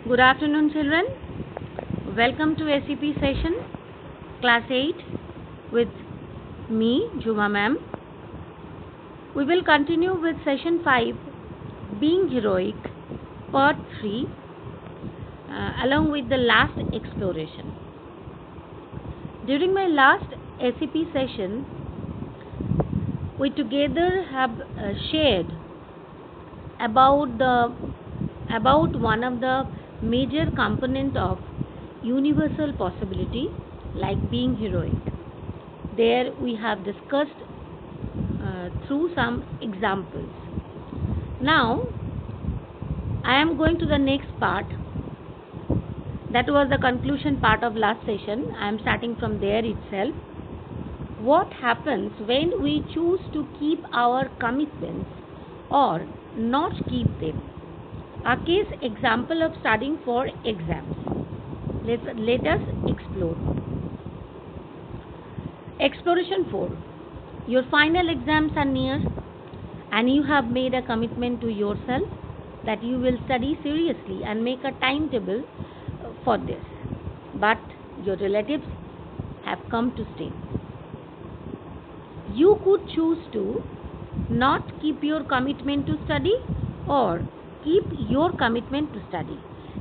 Good afternoon, children. Welcome to SEP session, class 8, with me, Juma ma'am. We will continue with session 5, Being Heroic, part 3, along with the last exploration. During my last SEP session, we together have shared about one of the major component of universal possibility, like being heroic. There we have discussed through some examples. Now I am going to the next part. That was the conclusion part of last session. I am starting from there itself. What happens when we choose to keep our commitments or not keep them? A case example of studying for exams. Let us explore. Exploration 4. Your final exams are near and you have made a commitment to yourself that you will study seriously and make a timetable for this. But your relatives have come to stay. You could choose to not keep your commitment to study or keep your commitment to study.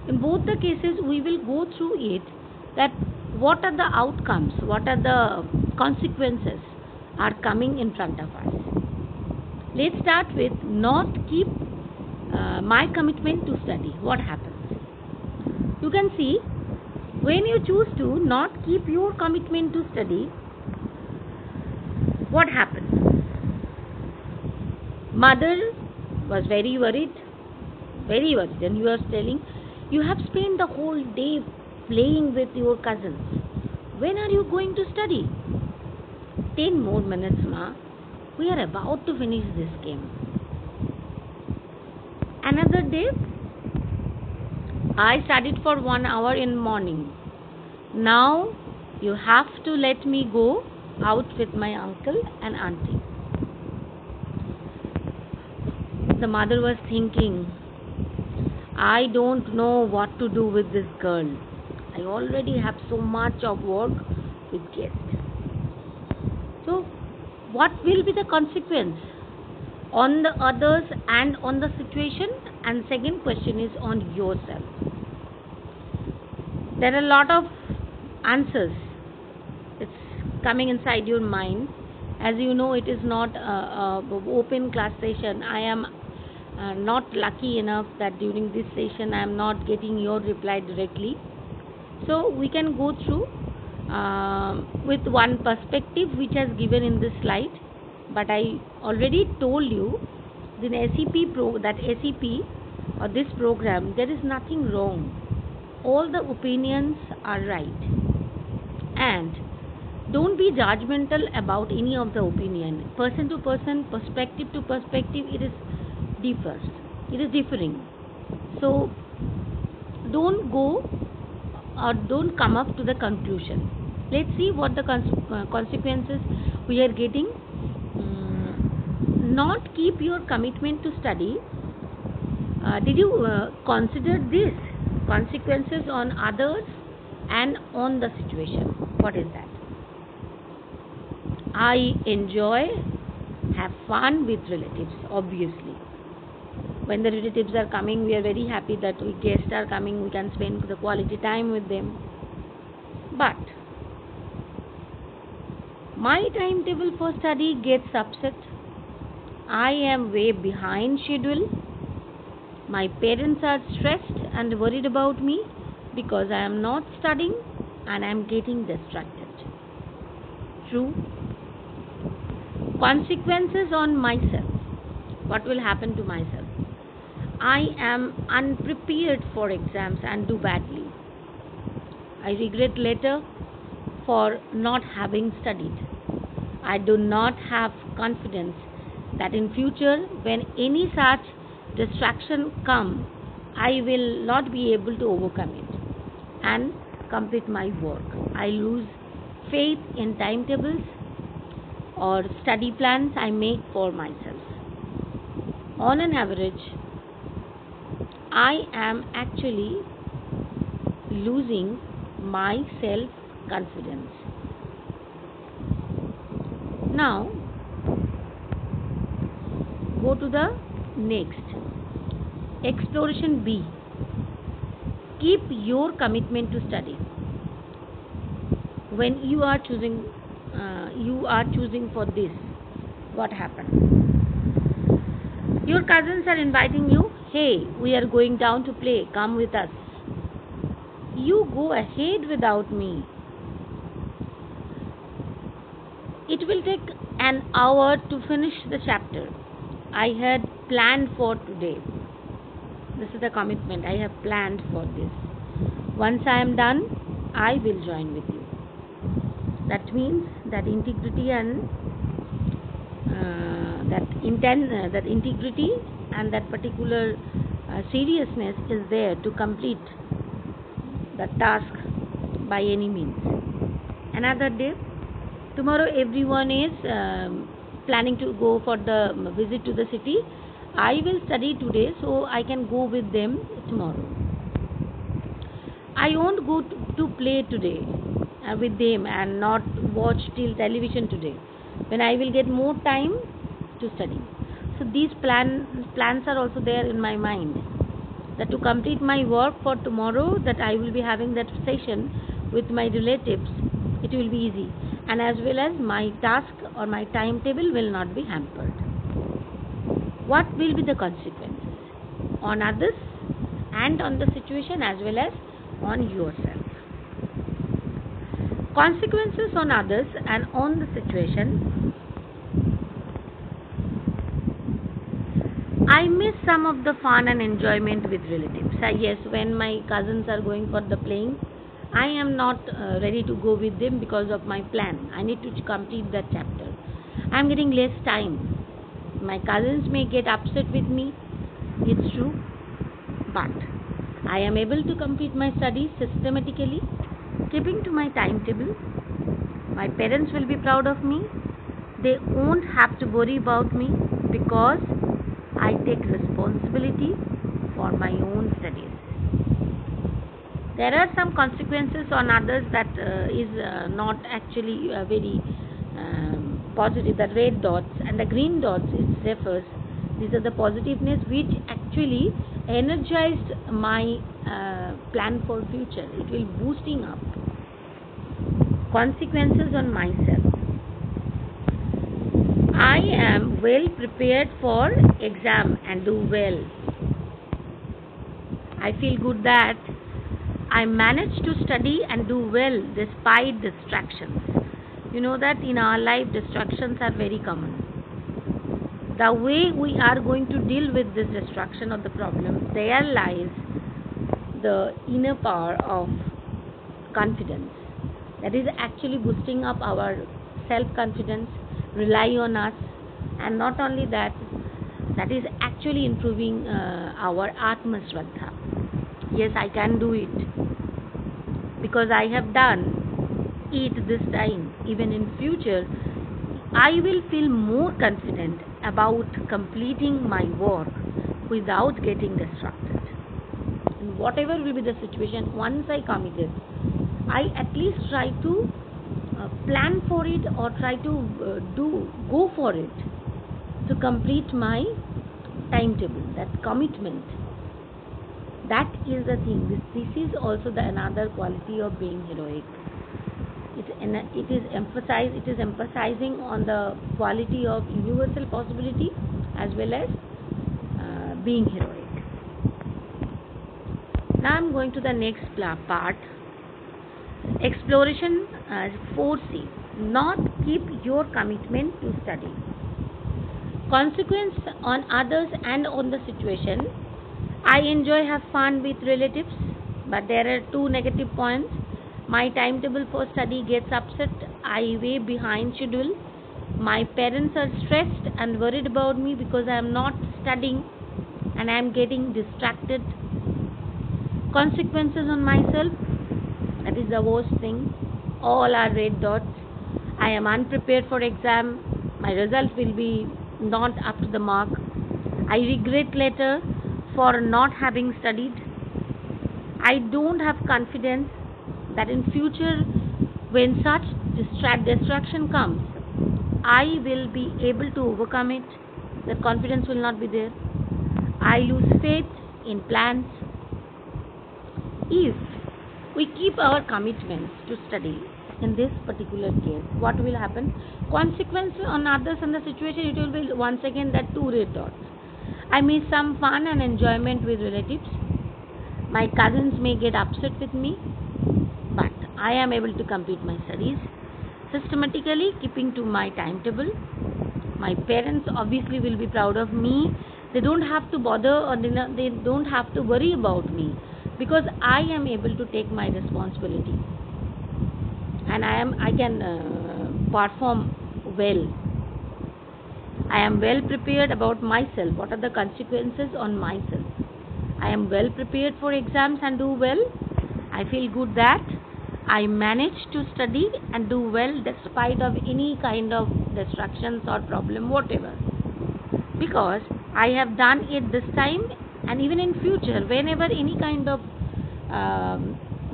In both the cases, we will go through it, that what are the outcomes, what are the consequences are coming in front of us. Let's start with not keep my commitment to study. What happens? You can see, when you choose to not keep your commitment to study, what happens? Mother was very worried, and you are telling, you have spent the whole day playing with your cousins. When are you going to study? 10 more minutes, ma. We are about to finish this game. Another day, I studied for 1 hour in morning. Now you have to let me go out with my uncle and auntie. The mother was thinking, I don't know what to do with this girl. I already have so much of work with guests. So, what will be the consequence on the others and on the situation? And second question is on yourself. There are a lot of answers. It's coming inside your mind. As you know, it is not an open class session. I am not lucky enough that during this session I am not getting your reply directly. So we can go through with one perspective which has given in this slide. But I already told you, in SEP or this program, there is nothing wrong. All the opinions are right. And don't be judgmental about any of the opinion. Person to person, perspective to perspective, it is differing. So don't go or don't come up to the conclusion. Let's see what the consequences we are getting. Not keep your commitment to study. Did you consider this consequences on others and on the situation? What is that? I enjoy, have fun with relatives, obviously. When the relatives are coming, we are very happy that guests are coming, we can spend the quality time with them. But my timetable for study gets upset. I am way behind schedule. My parents are stressed and worried about me because I am not studying and I am getting distracted. True. Consequences on myself. What will happen to myself? I am unprepared for exams and do badly. I regret later for not having studied. I do not have confidence that in future, when any such distraction come, I will not be able to overcome it and complete my work. I lose faith in timetables or study plans I make for myself. On an average, I am actually losing my self-confidence. Now, go to the next. Exploration B. Keep your commitment to study. When you are choosing for this, what happened? Your cousins are inviting you. Hey, we are going down to play. Come with us. You go ahead without me. It will take an hour to finish the chapter I had planned for today. This is the commitment. I have planned for this. Once I am done, I will join with you. That means that integrity and that integrity and that particular seriousness is there to complete the task by any means. Another day, tomorrow everyone is planning to go for the visit to the city. I will study today so I can go with them tomorrow. I won't go to play today with them and not watch till television today, when I will get more time to study. So these plans are also there in my mind, that to complete my work for tomorrow, that I will be having that session with my relatives, it will be easy, and as well as my task or my timetable will not be hampered. What will be the consequences on others and on the situation as well as on yourself? Consequences on others and on the situation. I miss some of the fun and enjoyment with relatives. Yes, when my cousins are going for the playing, I am not ready to go with them because of my plan. I need to complete that chapter. I am getting less time. My cousins may get upset with me, it's true, but I am able to complete my studies systematically, keeping to my timetable. My parents will be proud of me. They won't have to worry about me because I take responsibility for my own studies. There are some consequences on others that is not actually very positive. The red dots and the green dots, it refers, these are the positiveness which actually energized my plan for future. It will boosting up. Consequences on myself. I am well prepared for exam and do well. I feel good that I managed to study and do well despite distractions. You know that in our life distractions are very common. The way we are going to deal with this distraction of the problem, there lies the inner power of confidence. That is actually boosting up our self-confidence, rely on us, and not only that, that is actually improving our Atma Shraddha. Yes, I can do it because I have done it this time. Even in future, I will feel more confident about completing my work without getting distracted. And whatever will be the situation, once I committed, I at least try to plan for it or try to go for it to complete my timetable, that commitment. That is the thing. This is also another quality of being heroic. It is emphasizing on the quality of universal possibility as well as being heroic. Now I'm going to the next part. Exploration 4C. Not keep your commitment to study. Consequence on others and on the situation. I enjoy have fun with relatives, but there are two negative points. My timetable for study gets upset. I way behind schedule. My parents are stressed and worried about me because I am not studying and I am getting distracted. Consequences on myself. That is the worst thing. All are red dots. I am unprepared for exam. My results will be not up to the mark. I regret later for not having studied. I don't have confidence that in future when such distraction comes, I will be able to overcome it. That confidence will not be there. I lose faith in plans. If we keep our commitments to study in this particular case, what will happen? Consequence on others and the situation, it will be once again that two red dots. I miss some fun and enjoyment with relatives. My cousins may get upset with me, but I am able to complete my studies systematically, keeping to my timetable. My parents obviously will be proud of me. They don't have to bother or they don't have to worry about me because I am able to take my responsibility and I can perform well. I am well prepared about myself. What are the consequences on myself? I am well prepared for exams and do well. I feel good that I manage to study and do well despite of any kind of distractions or problem, whatever. Because I have done it this time, and even in future, whenever any kind of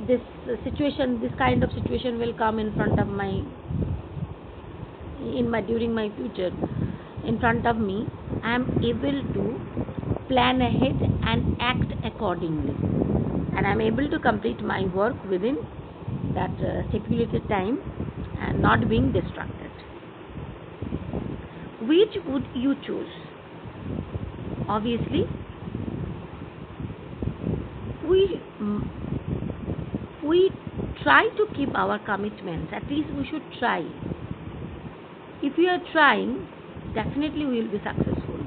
this kind of situation will come in front of during my future, in front of me, I am able to plan ahead and act accordingly, and I am able to complete my work within that stipulated time and not being distracted. Which would you choose? Obviously, we try to keep our commitments. At least we should try. If we are trying, definitely we will be successful.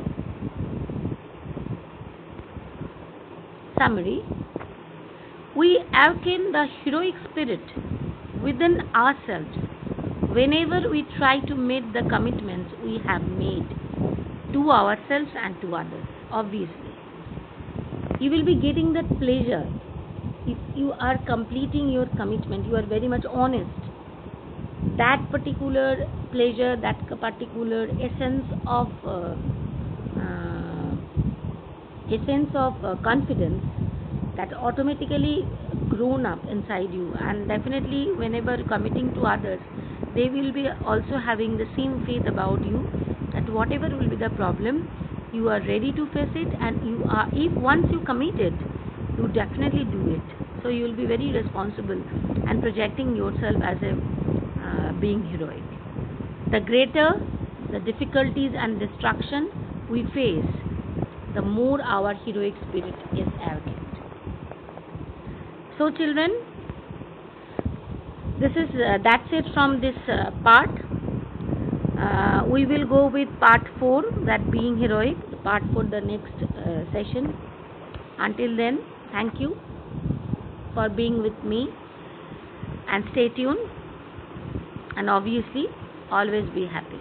Summary: we awaken the heroic spirit within ourselves whenever we try to meet the commitments we have made to ourselves and to others. Obviously, you will be getting that pleasure if you are completing your commitment. You are very much honest. That particular pleasure, that particular essence of confidence, that automatically grown up inside you, and definitely whenever committing to others, they will be also having the same faith about you, that whatever will be the problem, you are ready to face it, and if once you commit it, you definitely do it. So you will be very responsible and projecting yourself as a being heroic. The greater the difficulties and distraction we face, the more our heroic spirit is awakened. So children, this is that's it from this part. We will go with part 4, that being heroic, part for the next session. Until then, thank you for being with me, and stay tuned, and obviously always be happy.